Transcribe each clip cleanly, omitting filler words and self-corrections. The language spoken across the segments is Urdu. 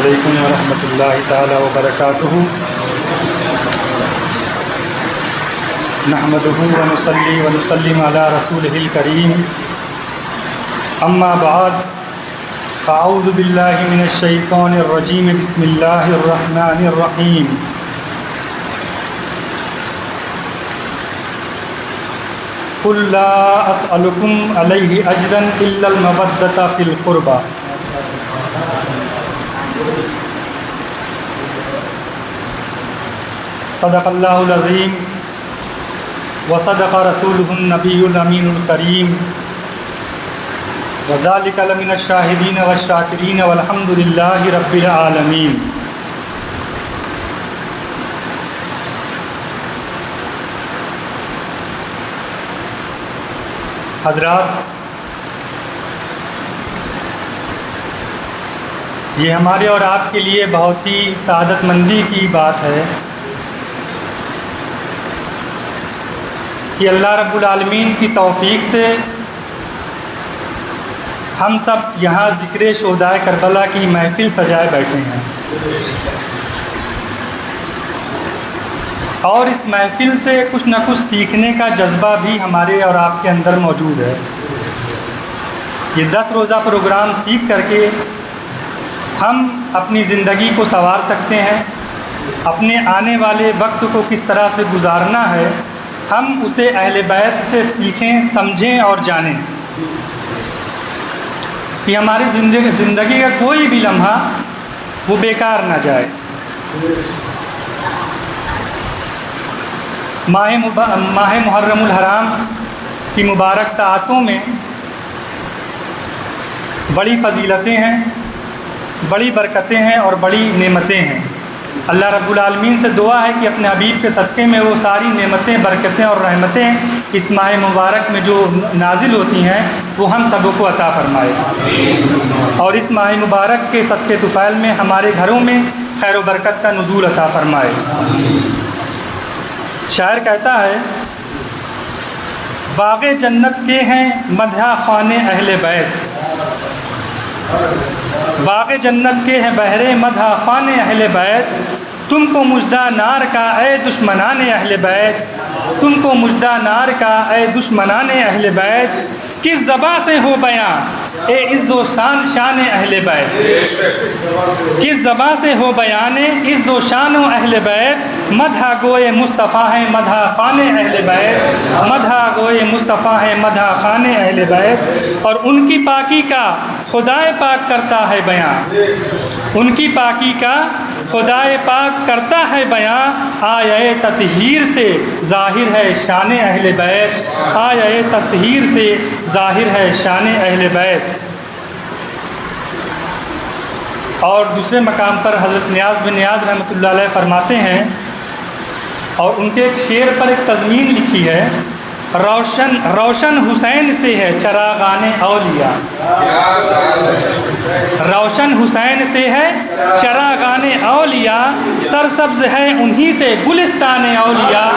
علیکم ورحمۃ اللہ تعالی وبرکاتہ۔ نحمدہ ونصلی ونسلم علی رسولہ الکریم، اما بعد فاعوذ باللہ من الشیطان الرجیم، بسم اللہ الرحمن الرحیم۔ قل لا اسألکم علیہ اجرا الا المودۃ فی القربى۔ صدق اللہ العظیم وصدق رسولہ النبی الامین الکریم، وذالک لمن الشاہدین والشاکرین والحمد للہ رب العالمین۔ حضرات، یہ ہمارے اور آپ کے لیے بہت ہی سعادت مندی کی بات ہے کہ اللہ رب العالمین کی توفیق سے ہم سب یہاں ذکر شہدائے کربلا کی محفل سجائے بیٹھے ہیں، اور اس محفل سے کچھ نہ کچھ سیکھنے کا جذبہ بھی ہمارے اور آپ کے اندر موجود ہے۔ یہ 10 روزہ پروگرام سیکھ کر کے ہم اپنی زندگی کو سنوار سکتے ہیں، اپنے آنے والے وقت کو کس طرح سے گزارنا ہے ہم اسے اہل بیت سے سیکھیں، سمجھیں اور جانیں کہ ہماری زندگی کا کوئی بھی لمحہ وہ بیکار نہ جائے۔ ماہ محرم الحرام کی مبارک ساعتوں میں بڑی فضیلتیں ہیں، بڑی برکتیں ہیں اور بڑی نعمتیں ہیں۔ اللہ رب العالمین سے دعا ہے کہ اپنے حبیب کے صدقے میں وہ ساری نعمتیں، برکتیں اور رحمتیں اس ماہ مبارک میں جو نازل ہوتی ہیں وہ ہم سبوں کو عطا فرمائے، اور اس ماہ مبارک کے صدقے طفیل میں ہمارے گھروں میں خیر و برکت کا نزول عطا فرمائے۔ شاعر کہتا ہے، باغ جنت کے ہیں مدح خوان اہل بیت، باغ جنت کے ہیں بہرے مدح خوان اہل بیت، تم کو مژدہ نار کا اے دشمنان اہل بیت، تم کو مژدہ نار کا اے دشمنان اہل بیت، کس زباں سے ہو بیان اے عز و شان اہل بیت، کس زباں سے ہو بیان عز و شان و اہل بیت، مدح گوئے مصطفیٰ ہیں مدح خوان اہل بیت، مدح گوئے مصطفیٰ ہیں مدح خوان اہل بیت، اور ان کی پاکی کا خدائے پاک کرتا ہے بیان، ان کی پاکی کا خدائے پاک کرتا ہے بیان، آیہ تطہیر سے ظاہر ہے شان اہل بیت، آیہ تطہیر سے ظاہر ہے شان اہل بیت۔ اور دوسرے مقام پر حضرت نیاز بن نیاز رحمۃ اللہ علیہ فرماتے ہیں، اور ان کے ایک شعر پر ایک تضمین لکھی ہے، روشن حسین سے ہے چراغان اولیاء، روشن حسین سے ہے چراغان اولیاء، سرسبز ہے انہی سے گلستان اولیاء،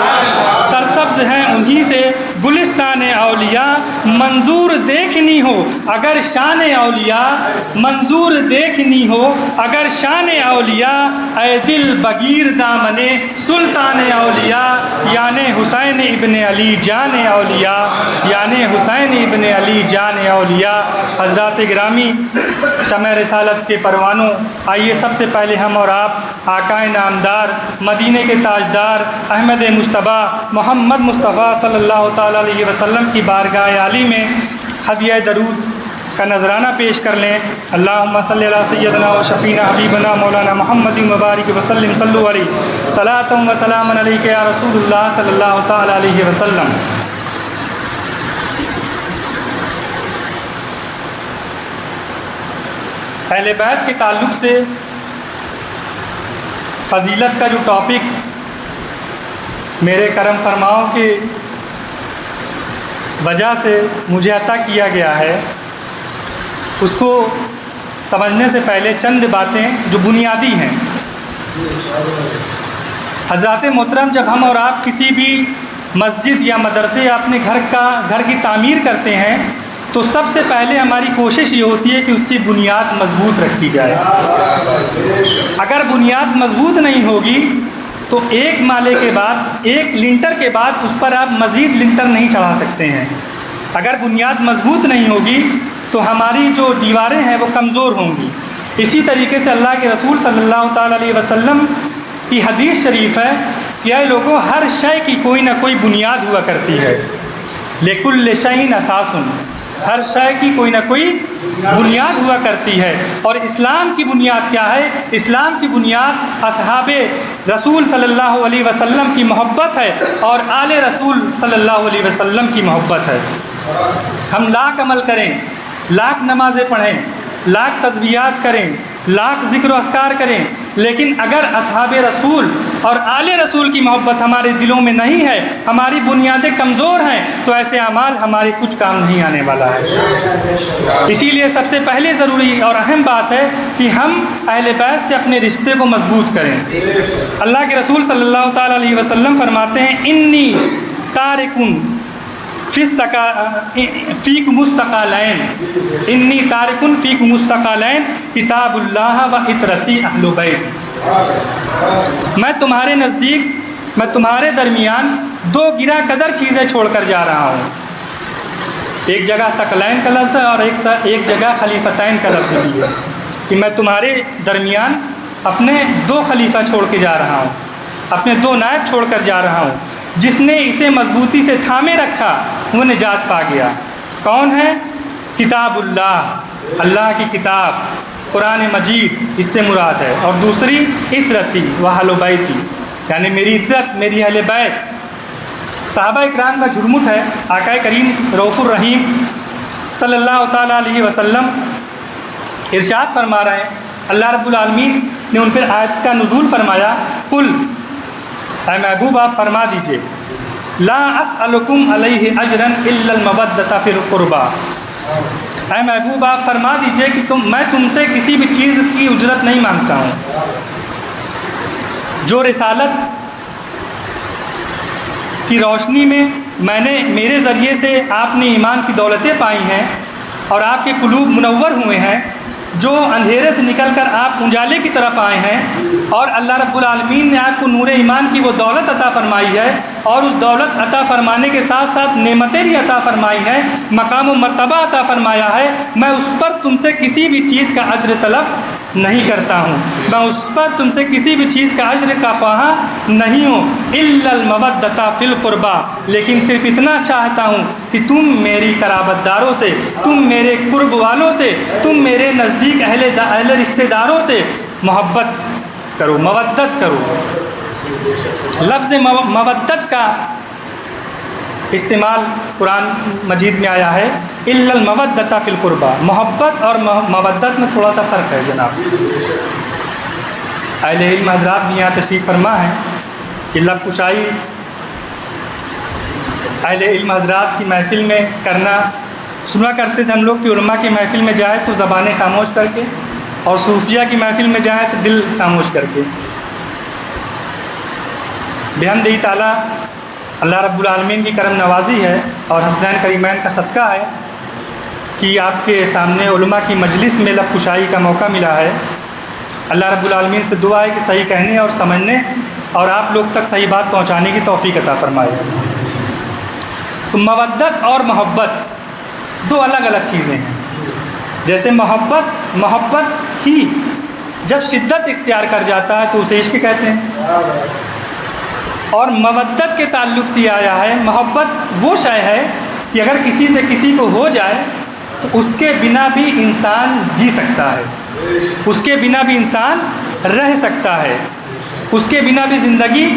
سرسبز ہے انہی سے گلستان اولیاء، منظور دیکھنی ہو اگر شان اولیاء، منظور دیکھنی ہو اگر شان اولیاء، اے دل بگیر دامن سلطان اولیاء، یعنی حسین ابن علی جان اولیاء، یعنی حسین ابن علی جان اولیاء۔ حضرات گرامی، شمع رسالت کے پروانوں، آئیے سب سے پہلے ہم اور آپ آقائے نامدار، مدینہ کے تاجدار، احمد مجتبیٰ محمد مصطفیٰ صلی اللہ تعالیٰ علیہ وسلم کی بارگاہ عالی میں ہدیہ درود کا نذرانہ پیش کر لیں۔ اللہم صلی علی سیدنا و شفینا حبیبنا مولانا محمد مبارک وسلم، صلو علیہ صلاۃ و سلام علیک یا رسول اللہ صلی اللہ تعالیٰ علیہ وسلم۔ اہل بیت کے تعلق سے فضیلت کا جو ٹاپک میرے کرم فرماؤں کی وجہ سے مجھے عطا کیا گیا ہے، اس کو سمجھنے سے پہلے چند باتیں جو بنیادی ہیں۔ حضرات محترم، جب ہم اور آپ کسی بھی مسجد یا مدرسے یا اپنے گھر کی تعمیر کرتے ہیں تو سب سے پہلے ہماری کوشش یہ ہوتی ہے کہ اس کی بنیاد مضبوط رکھی جائے۔ اگر بنیاد مضبوط نہیں ہوگی تو ایک مالے کے بعد، ایک لنٹر کے بعد اس پر آپ مزید لنٹر نہیں چڑھا سکتے ہیں۔ اگر بنیاد مضبوط نہیں ہوگی تو ہماری جو دیواریں ہیں وہ کمزور ہوں گی۔ اسی طریقے سے اللہ کے رسول صلی اللہ تعالیٰ علیہ وسلم کی حدیث شریف ہے کہ اے لوگوں، ہر شے کی کوئی نہ کوئی بنیاد ہوا کرتی ہے۔ لِكُلِّ شَيْءٍ أَسَاسٌ، ہر شے کی کوئی نہ کوئی بنیاد ہوا کرتی ہے۔ اور اسلام کی بنیاد کیا ہے؟ اسلام کی بنیاد اصحاب رسول صلی اللہ علیہ وسلم کی محبت ہے اور آل رسول صلی اللہ علیہ وسلم کی محبت ہے۔ ہم لاکھ عمل کریں، لاکھ نمازیں پڑھیں، لاکھ تسبیحات کریں، لاکھ ذکر و اذکار کریں، لیکن اگر اصحاب رسول اور آل رسول کی محبت ہمارے دلوں میں نہیں ہے، ہماری بنیادیں کمزور ہیں، تو ایسے اعمال ہمارے کچھ کام نہیں آنے والا ہے۔ اسی لیے سب سے پہلے ضروری اور اہم بات ہے کہ ہم اہل بیت سے اپنے رشتے کو مضبوط کریں۔ اللہ کے رسول صلی اللہ تعالیٰ علیہ وسلم فرماتے ہیں انی تارکن فیکم الثقلین، انی تارکن فیکم الثقلین کتاب اللہ و اطرتی اہل بیت۔ میں تمہارے نزدیک، میں تمہارے درمیان دو گرا قدر چیزیں چھوڑ کر جا رہا ہوں۔ ایک جگہ ثقلین کا لفظ ہے اور ایک جگہ خلیفتین کا لفظ بھی ہے، کہ میں تمہارے درمیان اپنے دو خلیفہ چھوڑ کے جا رہا ہوں، اپنے دو نائب چھوڑ کر جا رہا ہوں۔ جس نے اسے مضبوطی سے تھامے رکھا وہ نجات پا گیا۔ کون ہے؟ کتاب اللہ، اللہ کی کتاب قرآن مجید، اس سے مراد ہے۔ اور دوسری اطرتی و اہل بیتی، یعنی میری اطرت، میری اہل بیت۔ صحابہ اکرام کا جھرمٹ ہے، آقا کریم رؤوف الرحیم صلی اللہ تعالیٰ علیہ وسلم ارشاد فرما رہے ہیں، اللہ رب العالمین نے ان پر آیت کا نزول فرمایا، قل، اے محبوب آپ فرما دیجئے، لا اسألکم علیہ اجرا الا المودۃ فی القربى، اے محبوب آپ فرما دیجئے کہ میں تم سے کسی بھی چیز کی اجرت نہیں مانگتا ہوں۔ جو رسالت کی روشنی میں میرے ذریعے سے آپ نے ایمان کی دولتیں پائی ہیں اور آپ کے قلوب منور ہوئے ہیں، جو اندھیرے سے نکل کر آپ اجالے کی طرف آئے ہیں، اور اللہ رب العالمین نے آپ کو نور ایمان کی وہ دولت عطا فرمائی ہے، اور اس دولت عطا فرمانے کے ساتھ ساتھ نعمتیں بھی عطا فرمائی ہیں، مقام و مرتبہ عطا فرمایا ہے، میں اس پر تم سے کسی بھی چیز کا اجر طلب نہیں کرتا ہوں، میں اس پر تم سے کسی بھی چیز کا اجر کا خواہاں نہیں ہوں، الا المودۃ فی القربى، لیکن صرف اتنا چاہتا ہوں کہ تم میری قرابت داروں سے، تم میرے قرب والوں سے، تم میرے نزدیک اہل رشتہ داروں سے محبت کرو، مودت کرو۔ لفظ مودت کا استعمال قرآن مجید میں آیا ہے، الا المودۃ فی القربى، محبت اور مودت میں تھوڑا سا فرق ہے جناب۔ اہل علم حضرات بھی یہاں تشریف فرما ہے کہ لب کشائی اہل علم حضرات کی محفل میں کرنا سنا کرتے تھے ہم لوگ، کہ علماء کی محفل میں جائے تو زبانیں خاموش کر کے، اور صوفیہ کی محفل میں جائیں تو دل خاموش کر کے۔ بحمدہ تعالیٰ اللہ رب العالمین کی کرم نوازی ہے اور حسنین کریمین کا صدقہ ہے کہ آپ کے سامنے علماء کی مجلس میں لب کشائی کا موقع ملا ہے۔ اللہ رب العالمین سے دعا ہے کہ صحیح کہنے اور سمجھنے اور آپ لوگ تک صحیح بات پہنچانے کی توفیق عطا فرمائے۔ تو مودت اور محبت دو الگ الگ چیزیں ہیں۔ جیسے محبت ہی جب شدت اختیار کر جاتا ہے تو اسے عشق کہتے ہیں، اور مودت کے تعلق سے آیا ہے، محبت وہ شے ہے کہ اگر کسی سے کسی کو ہو جائے تو اس کے بنا بھی انسان جی سکتا ہے، اس کے بنا بھی انسان رہ سکتا ہے، اس کے بنا بھی زندگی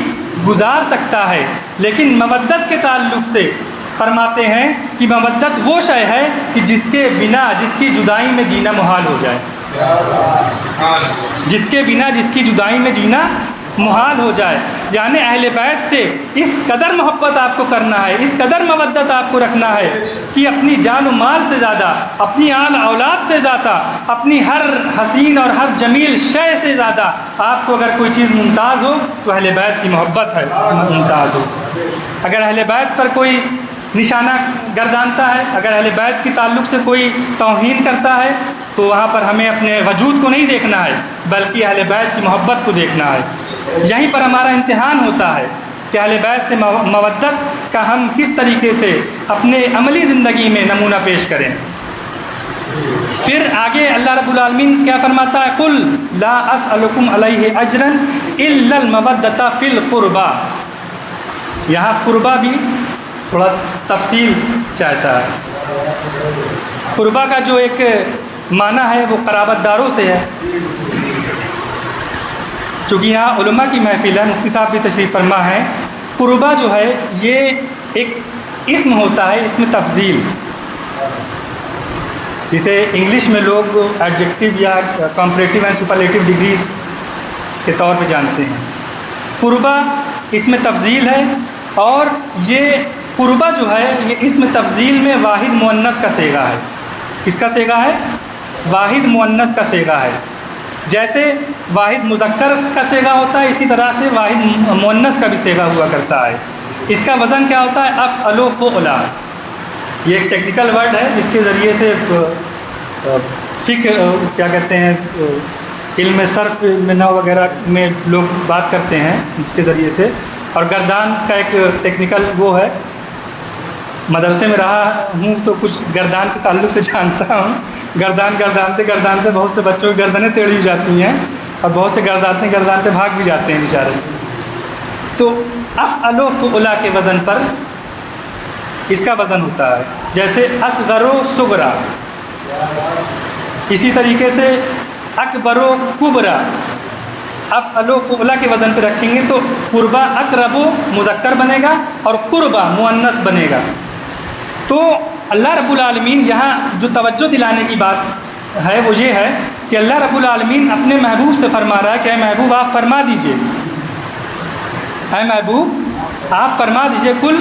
گزار سکتا ہے۔ لیکن مودت کے تعلق سے فرماتے ہیں کہ مودت وہ شے ہے کہ جس کے بنا، جس کی جدائی میں جینا محال ہو جائے، جس کے بنا جس کی جدائی میں جینا محال ہو جائے۔ یعنی اہل بیت سے اس قدر محبت آپ کو کرنا ہے، اس قدر مودت آپ کو رکھنا ہے کہ اپنی جان و مال سے زیادہ، اپنی آل اولاد سے زیادہ، اپنی ہر حسین اور ہر جمیل شے سے زیادہ آپ کو اگر کوئی چیز ممتاز ہو تو اہل بیت کی محبت ہے ممتاز ہو۔ اگر اہل بیت پر کوئی نشانہ گردانتا ہے، اگر اہل بیت کی تعلق سے کوئی توہین کرتا ہے تو وہاں پر ہمیں اپنے وجود کو نہیں دیکھنا ہے بلکہ اہل بیت کی محبت کو دیکھنا ہے۔ یہیں پر ہمارا امتحان ہوتا ہے کہ اہل بیت سے مودت کا ہم کس طریقے سے اپنے عملی زندگی میں نمونہ پیش کریں۔ پھر آگے اللہ رب العالمین کیا فرماتا ہے؟ قل لا اسألکم علیہ اجرا الا المودۃ فی القربی۔ یہاں قربہ بھی تھوڑا تفصیل چاہتا ہے۔ قربہ کا جو ایک معنی ہے وہ قرابت داروں سے ہے۔ چونکہ یہاں علماء کی محفل ہے، مفتی صاحب بھی تشریف فرما ہے، قربہ جو ہے یہ ایک اسم ہوتا ہے، اسم تفضیل، جسے انگلش میں لوگ ایڈجیکٹو یا کمپریٹیو اینڈ سپرلیٹیو ڈگریز کے طور پہ جانتے ہیں۔ قربہ اسم تفضیل ہے، اور یہ قربہ جو ہے یہ اسم تفضیل میں واحد مؤنث کا صیغہ ہے۔ کس کا صیغہ ہے؟ واحد مؤنث کا صیغہ ہے۔ جیسے واحد مذکر کا صیغہ ہوتا ہے، اسی طرح سے واحد مؤنث کا بھی صیغہ ہوا کرتا ہے۔ اس کا وزن کیا ہوتا ہے؟ افعل و فعلا۔ یہ ایک ٹیکنیکل ورڈ ہے جس کے ذریعے سے فقہ کیا کہتے ہیں، علم صرف نحو وغیرہ میں لوگ بات کرتے ہیں جس کے ذریعے سے، اور گردان کا ایک ٹیکنیکل وہ ہے۔ مدرسے میں رہا ہوں تو کچھ گردان کے تعلق سے جانتا ہوں۔ گردان گردانتے بہت سے بچوں کی گردنیں ٹیڑھی ہو جاتی ہیں، اور بہت سے گردانتے بھاگ بھی جاتے ہیں بیچارے۔ تو افعل و فعلا کے وزن پر اس کا وزن ہوتا ہے، جیسے اصغر و صغرا، اسی طریقے سے اکبر و کبرا۔ افعل و فعلا کے وزن پہ رکھیں گے تو قربہ اقرب مذکر بنے گا اور قربہ مؤنث بنے گا۔ تو اللہ رب العالمین یہاں جو توجہ دلانے کی بات ہے وہ یہ ہے کہ اللہ رب العالمین اپنے محبوب سے فرما رہا ہے کہ اے محبوب آپ فرما دیجئے، اے محبوب آپ فرما دیجئے، قل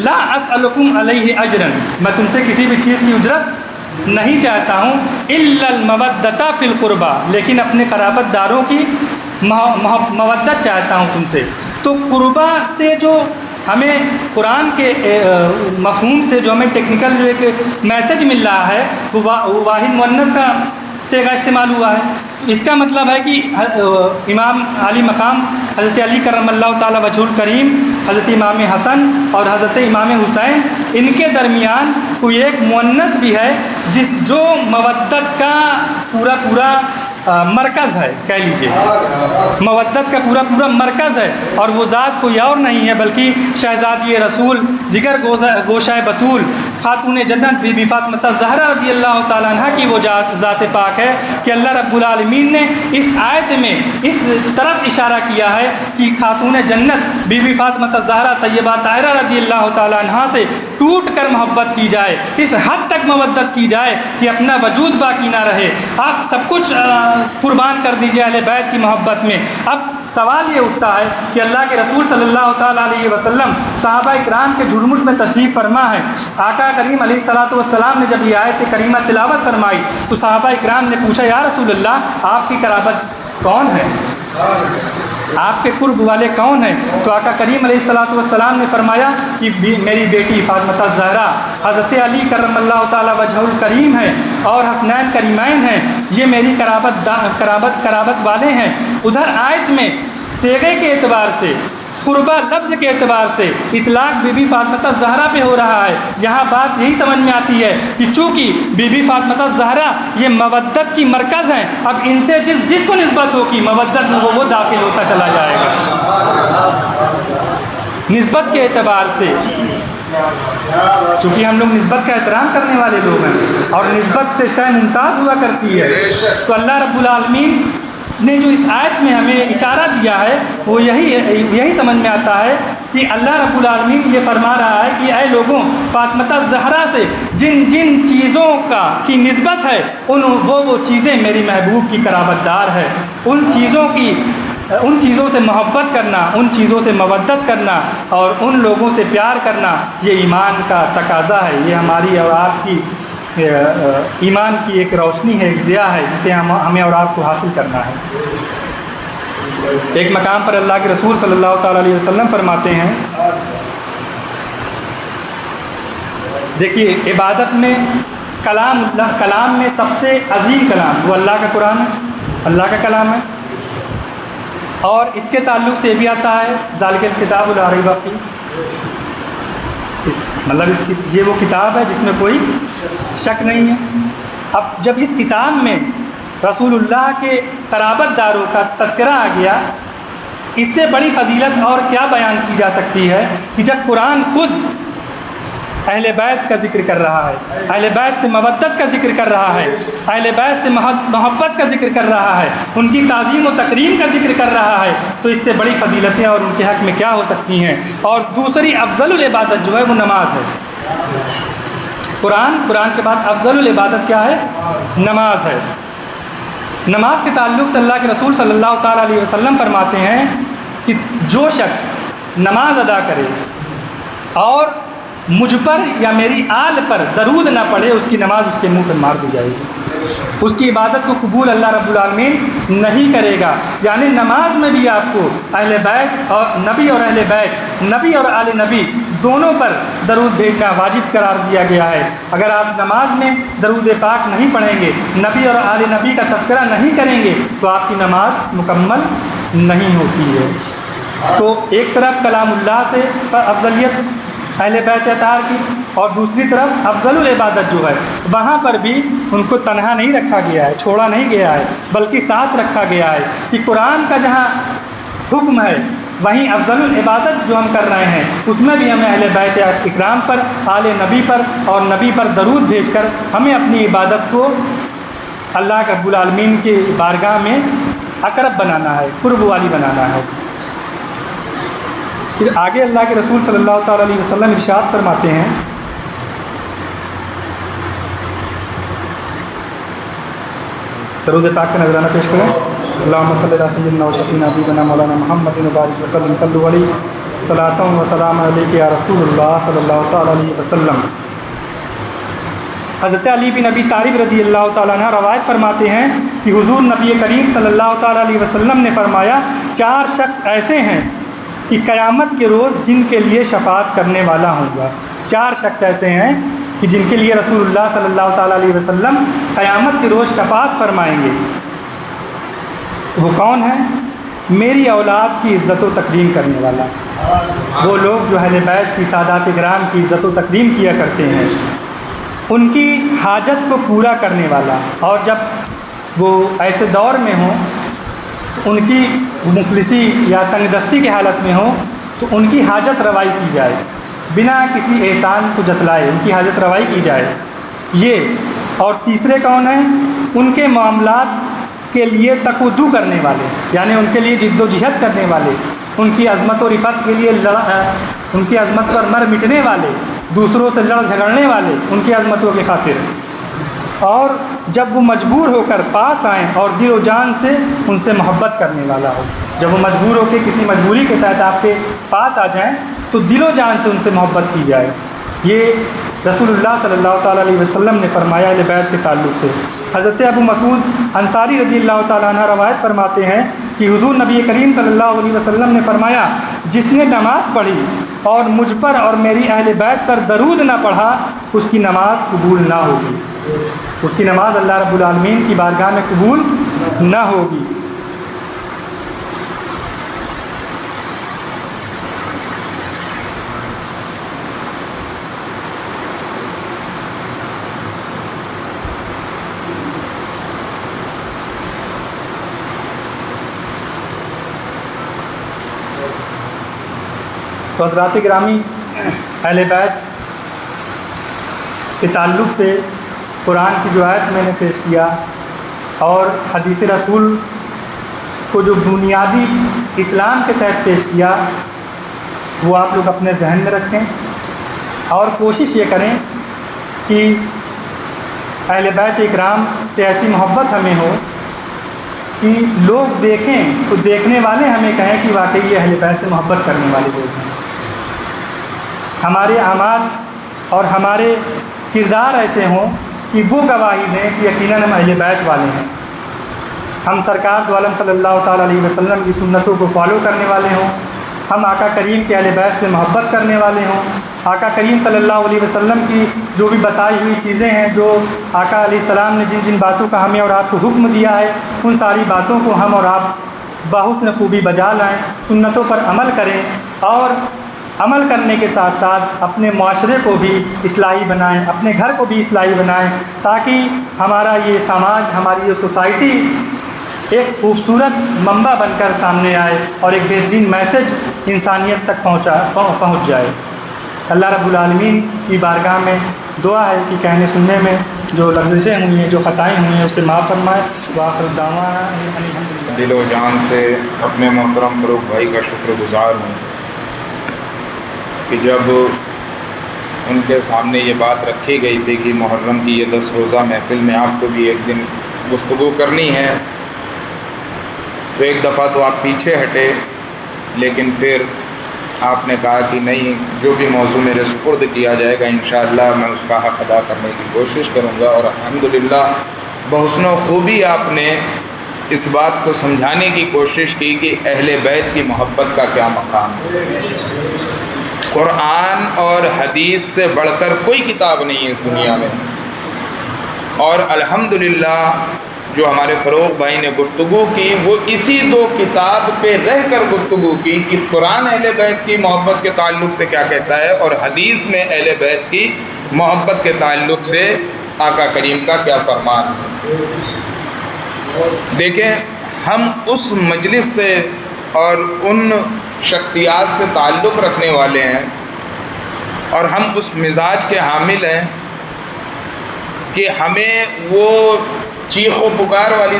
لا اسألکم علیہ اجرا، میں تم سے کسی بھی چیز کی اجرت نہیں چاہتا ہوں، الا المودۃ فی القربی، لیکن اپنے قرابت داروں کی مودت چاہتا ہوں تم سے۔ تو قربہ سے جو ہمیں قرآن کے مفہوم سے جو ہمیں ٹیکنیکل جو ایک میسج مل رہا ہے وہ واحد مؤنث کا صیغہ استعمال ہوا ہے۔ تو اس کا مطلب ہے کہ امام علی مقام حضرت علی کرم اللہ تعالیٰ وجہ الکریم، حضرت امام حسن اور حضرت امام حسین، ان کے درمیان کوئی ایک مؤنث بھی ہے جو مودت کا پورا مرکز ہے، کہہ لیجیے مودت کا پورا مرکز ہے، اور وہ ذات کوئی اور نہیں ہے بلکہ شہزادی رسول، جگر گوشہ بطول، خاتون جنت بی بی فاطمہ زہرا رضی اللہ تعالیٰ عنہ کی وہ ذات پاک ہے کہ اللہ رب العالمین نے اس آیت میں اس طرف اشارہ کیا ہے کہ خاتون جنت بی بی فاطمہ زہرا طیبہ طاہرہ رضی اللہ تعالیٰ عنہ سے ٹوٹ کر محبت کی جائے، اس حد تک مودت کی جائے کہ اپنا وجود باقی نہ رہے، آپ سب کچھ قربان کر دیجئے اہل بیت کی محبت میں۔ اب سوال یہ اٹھتا ہے کہ اللہ کے رسول صلی اللہ تعالیٰ علیہ وسلم صحابہ اکرام کے جھرمٹ میں تشریف فرما ہے، آقا کریم علیہ الصلوۃ والسلام نے جب یہ آیت کریمہ تلاوت فرمائی تو صحابہ اکرام نے پوچھا یا رسول اللہ آپ کی قرابت کون ہے، آپ کے قرب والے کون ہیں؟ تو آقا کریم علیہ الصلوۃ والسلام نے فرمایا کہ میری بیٹی فاطمہ زہرا، حضرت علی کرم اللہ تعالیٰ وجہ الکریم ہیں اور حسنین کریمین ہیں، یہ میری قرابت والے ہیں۔ ادھر آیت میں صیغے کے اعتبار سے، قربہ لفظ کے اعتبار سے اطلاق بی بی فاطمہ زہرا پہ ہو رہا ہے۔ یہاں بات یہی سمجھ میں آتی ہے کہ چونکہ بی بی فاطمہ زہرا یہ مودت کی مرکز ہیں، اب ان سے جس کو نسبت ہوگی مودت میں وہ داخل ہوتا چلا جائے گا۔ نسبت کے اعتبار سے چونکہ ہم لوگ نسبت کا احترام کرنے والے لوگ ہیں اور نسبت سے شے ممتاز ہوا کرتی ہے، تو اللہ رب العالمین نے جو اس آیت میں ہمیں اشارہ دیا ہے وہ یہی سمجھ میں آتا ہے کہ اللہ رب العالمین یہ فرما رہا ہے کہ اے لوگوں، فاطمہ زہرا سے جن چیزوں کی نسبت ہے وہ چیزیں میری محبوب کی قرابت دار ہے، ان چیزوں سے محبت کرنا، ان چیزوں سے مودت کرنا اور ان لوگوں سے پیار کرنا یہ ایمان کا تقاضا ہے، یہ ہماری اور آپ کی ایمان کی ایک روشنی ہے، ایک ضیاء ہے جسے ہمیں اور آپ کو حاصل کرنا ہے۔ ایک مقام پر اللہ کے رسول صلی اللہ تعالیٰ علیہ وسلم فرماتے ہیں دیکھیے عبادت میں کلام میں سب سے عظیم کلام وہ اللہ کا قرآن ہے، اللہ کا کلام ہے، اور اس کے تعلق سے یہ بھی آتا ہے ذالک الکتاب لا ریب فیہ، یہ وہ کتاب ہے جس میں کوئی شک نہیں ہے۔ اب جب اس کتاب میں رسول اللہ کے قرابت داروں کا تذکرہ آ گیا، اس سے بڑی فضیلت اور کیا بیان کی جا سکتی ہے کہ جب قرآن خود اہل بیت کا ذکر کر رہا ہے، اہل بیت سے مودت کا ذکر کر رہا ہے، اہل بیت سے محبت کا ذکر کر رہا ہے، ان کی تعظیم و تکریم کا ذکر کر رہا ہے، تو اس سے بڑی فضیلتیں اور ان کے حق میں کیا ہو سکتی ہیں۔ اور دوسری افضل العبادت جو ہے وہ نماز ہے۔ قرآن کے بعد افضل العبادت کیا ہے؟ نماز ہے۔ نماز کے تعلق سے اللہ کے رسول صلی اللہ تعالیٰ علیہ وسلم فرماتے ہیں کہ جو شخص نماز ادا کرے اور مجھ پر یا میری آل پر درود نہ پڑھے، اس کی نماز اس کے منہ پر مار دی جائے گی، اس کی عبادت کو قبول اللہ رب العالمین نہیں کرے گا۔ یعنی نماز میں بھی آپ کو اہل بیت اور نبی اور اہل بیت، نبی اور آل نبی دونوں پر درود بھیجنا واجب قرار دیا گیا ہے۔ اگر آپ نماز میں درود پاک نہیں پڑھیں گے، نبی اور آل نبی کا تذکرہ نہیں کریں گے، تو آپ کی نماز مکمل نہیں ہوتی ہے۔ تو ایک طرف کلام اللہ سے افضلیت اہل بیت اطہار کی، اور دوسری طرف افضل العبادت جو ہے وہاں پر بھی ان کو تنہا نہیں رکھا گیا ہے، چھوڑا نہیں گیا ہے، بلکہ ساتھ رکھا گیا ہے کہ قرآن کا جہاں حکم ہے وہیں افضل العبادت جو ہم کر رہے ہیں اس میں بھی ہمیں اہل بیت اکرام پر، آل نبی پر اور نبی پر درود بھیج کر ہمیں اپنی عبادت کو اللہ رب العالمین کی بارگاہ میں اقرب بنانا ہے، قرب والی بنانا ہے۔ پھر آگے اللہ کے رسول صلی اللہ تعالیٰ علیہ وسلم ارشاد فرماتے ہیں، درود پاک کا نذرانہ پیش کریں۔ اللہم صلی علی سیدنا و شفیعنا حبیبنا مولانا محمد مبارک وسلم، صلو علیہ صلاۃ و سلام علیک یا رسول اللہ صلی اللہ تعالیٰ علیہ وسلم۔ حضرت علی بن ابی طالب رضی اللہ تعالیٰ عنہ روایت فرماتے ہیں کہ حضور نبی کریم صلی اللہ تعالیٰ علیہ وسلم نے فرمایا، 4 شخص ایسے ہیں کہ قیامت کے روز جن کے لیے شفاعت کرنے والا ہوں گا۔ 4 شخص ایسے ہیں کہ جن کے لیے رسول اللہ صلی اللہ تعالیٰ علیہ وسلم قیامت کے روز شفاعت فرمائیں گے۔ وہ کون ہیں؟ میری اولاد کی عزت و تکریم کرنے والا، وہ لوگ جو اہل بیت کی سادات کرام کی عزت و تکریم کیا کرتے ہیں، ان کی حاجت کو پورا کرنے والا، اور جب وہ ایسے دور میں ہوں تو ان کی مفلسی یا تنگ دستی کی حالت میں ہوں تو ان کی حاجت روائی کی جائے، بنا کسی احسان کو جتلائے ان کی حاجت روائی کی جائے یہ۔ اور تیسرے کون ہیں؟ ان کے معاملات کے لیے تقدو کرنے والے، یعنی ان کے لیے جد و جہد کرنے والے، ان کی عظمت و رفعت کے لیے ان کی عظمت پر مر مٹنے والے، دوسروں سے لڑ جھگڑنے والے ان کی عظمتوں کی خاطر، اور جب وہ مجبور ہو کر پاس آئیں اور دل و جان سے ان سے محبت کرنے والا ہو۔ جب وہ مجبور ہو کے کسی مجبوری کے تحت آپ کے پاس آ جائیں تو دل و جان سے ان سے محبت کی جائے۔ یہ رسول اللہ صلی اللہ تعالیٰ علیہ وسلم نے فرمایا اہل بیت کے تعلق سے۔ حضرت ابو مسعود انصاری رضی اللہ تعالیٰ عنہ روایت فرماتے ہیں کہ حضور نبی کریم صلی اللہ علیہ وسلم نے فرمایا، جس نے نماز پڑھی اور مجھ پر اور میری اہل بیت پر درود نہ پڑھا، اس کی نماز قبول نہ ہوگی، اس کی نماز اللہ رب العالمین کی بارگاہ میں قبول نہ ہوگی۔ تو حضرات گرامی، اہل بیت کے تعلق سے قرآن کی جو آیت میں نے پیش کیا اور حدیث رسول کو جو بنیادی اسلام کے تحت پیش کیا، وہ آپ لوگ اپنے ذہن میں رکھیں اور کوشش یہ کریں کہ اہل بیت اکرام سے ایسی محبت ہمیں ہو کہ لوگ دیکھیں تو دیکھنے والے ہمیں کہیں کہ واقعی یہ اہل بیت سے محبت کرنے والے لوگ ہیں۔ ہمارے اعمال اور ہمارے کردار ایسے ہوں کہ وہ گواہی دیں کہ یقیناً ہم اہل بیت والے ہیں، ہم سرکار دو عالم صلی اللہ تعالیٰ علیہ وسلم کی سنتوں کو فالو کرنے والے ہوں، ہم آقا کریم کے اہل بیت سے محبت کرنے والے ہوں، آقا کریم صلی اللہ علیہ وسلم کی جو بھی بتائی ہوئی چیزیں ہیں، جو آقا علیہ السلام نے جن جن باتوں کا ہمیں اور آپ کو حکم دیا ہے، ان ساری باتوں کو ہم اور آپ بحسن خوبی بجا لائیں، سنتوں پر عمل کریں، اور عمل کرنے کے ساتھ ساتھ اپنے معاشرے کو بھی اصلاحی بنائیں، اپنے گھر کو بھی اصلاحی بنائیں، تاکہ ہمارا یہ سماج، ہماری یہ سوسائٹی ایک خوبصورت منبع بن کر سامنے آئے اور ایک بہترین میسج انسانیت تک پہنچ جائے۔ اللہ رب العالمین کی بارگاہ میں دعا ہے کہ کہنے سننے میں جو لغزشیں ہوئی ہیں، جو خطائیں ہوئی ہیں، اسے معاف فرمائے۔ وآخر دعوانا الحمدللہ۔ دل و جان سے اپنے محترم فروغ بھائی کا شکر گزار ہوں کہ جب ان کے سامنے یہ بات رکھی گئی تھی کہ محرم کی یہ 10 روزہ محفل میں آپ کو بھی ایک دن گفتگو کرنی ہے، تو ایک دفعہ تو آپ پیچھے ہٹے، لیکن پھر آپ نے کہا کہ نہیں، جو بھی موضوع میرے سپرد کیا جائے گا انشاءاللہ میں اس کا حق ادا کرنے کی کوشش کروں گا، اور الحمدللہ بحسن و خوبی آپ نے اس بات کو سمجھانے کی کوشش کی کہ اہل بیت کی محبت کا کیا مقام ہے۔ قرآن اور حدیث سے بڑھ کر کوئی کتاب نہیں ہے اس دنیا میں، اور الحمدللہ جو ہمارے فروغ بھائی نے گفتگو کی وہ اسی 2 کتاب پہ رہ کر گفتگو کی کہ قرآن اہل بیت کی محبت کے تعلق سے کیا کہتا ہے، اور حدیث میں اہل بیت کی محبت کے تعلق سے آقا کریم کا کیا فرمان ہے۔ دیکھیں، ہم اس مجلس سے اور ان شخصیات سے تعلق رکھنے والے ہیں، اور ہم اس مزاج کے حامل ہیں کہ ہمیں وہ چیخ و پکار والی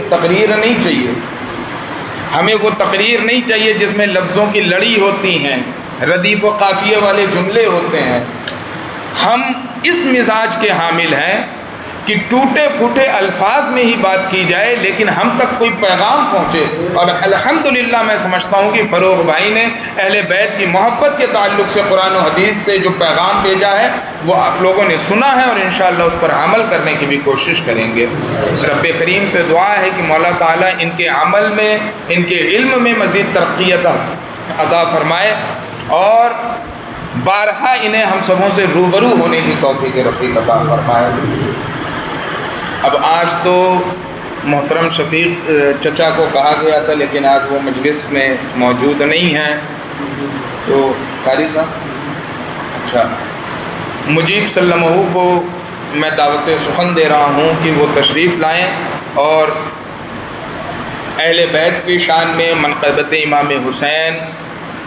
تقریر نہیں چاہیے، ہمیں وہ تقریر نہیں چاہیے جس میں لفظوں کی لڑی ہوتی ہیں، ردیف و قافیے والے جملے ہوتے ہیں۔ ہم اس مزاج کے حامل ہیں کہ ٹوٹے پھوٹے الفاظ میں ہی بات کی جائے لیکن ہم تک کوئی پیغام پہنچے، اور الحمدللہ میں سمجھتا ہوں کہ فروغ بھائی نے اہل بیت کی محبت کے تعلق سے قرآن و حدیث سے جو پیغام بھیجا ہے وہ آپ لوگوں نے سنا ہے، اور انشاءاللہ اس پر عمل کرنے کی بھی کوشش کریں گے۔ رب کریم سے دعا ہے کہ مولا تعالیٰ ان کے عمل میں، ان کے علم میں مزید ترقی عطا فرمائے، اور بارہا انہیں ہم سبوں سے روبرو ہونے کی توفیق رفیق عطا فرمائے۔ اب آج تو محترم شفیق چچا کو کہا گیا تھا لیکن آج وہ مجلس میں موجود نہیں ہیں، تو قاری صاحب اچھا مجیب سلمہ کو میں دعوت سخن دے رہا ہوں کہ وہ تشریف لائیں اور اہل بیت کی شان میں منقبت امام حسین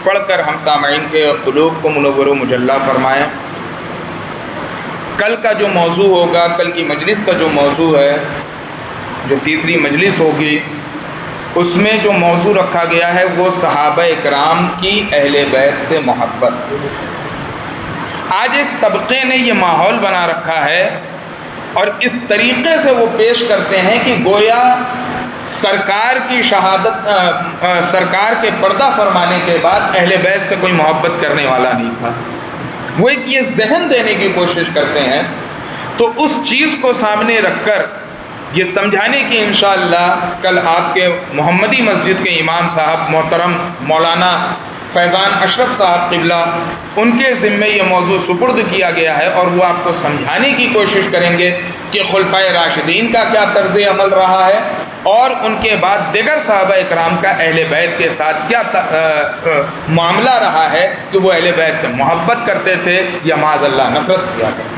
پڑھ کر ہم سامعین کے قلوب کو منور و مجلہ فرمائیں۔ کل کا جو موضوع ہوگا، کل کی مجلس کا جو موضوع ہے، جو تیسری مجلس ہوگی، اس میں جو موضوع رکھا گیا ہے وہ صحابہ اکرام کی اہل بیت سے محبت۔ آج ایک طبقے نے یہ ماحول بنا رکھا ہے اور اس طریقے سے وہ پیش کرتے ہیں کہ گویا سرکار کی شہادت، سرکار کے پردہ فرمانے کے بعد اہل بیت سے کوئی محبت کرنے والا نہیں تھا۔ وہ ایک یہ ذہن دینے کی کوشش کرتے ہیں، تو اس چیز کو سامنے رکھ کر یہ سمجھانے کی انشاءاللہ کل آپ کے محمدی مسجد کے امام صاحب محترم مولانا فیضان اشرف صاحب قبلہ، ان کے ذمے یہ موضوع سپرد کیا گیا ہے، اور وہ آپ کو سمجھانے کی کوشش کریں گے کہ خلفائے راشدین کا کیا طرز عمل رہا ہے، اور ان کے بعد دیگر صحابہ اکرام کا اہل بیت کے ساتھ کیا معاملہ رہا ہے کہ وہ اہل بیت سے محبت کرتے تھے یا معاذ اللہ نفرت کیا کرتے تھے۔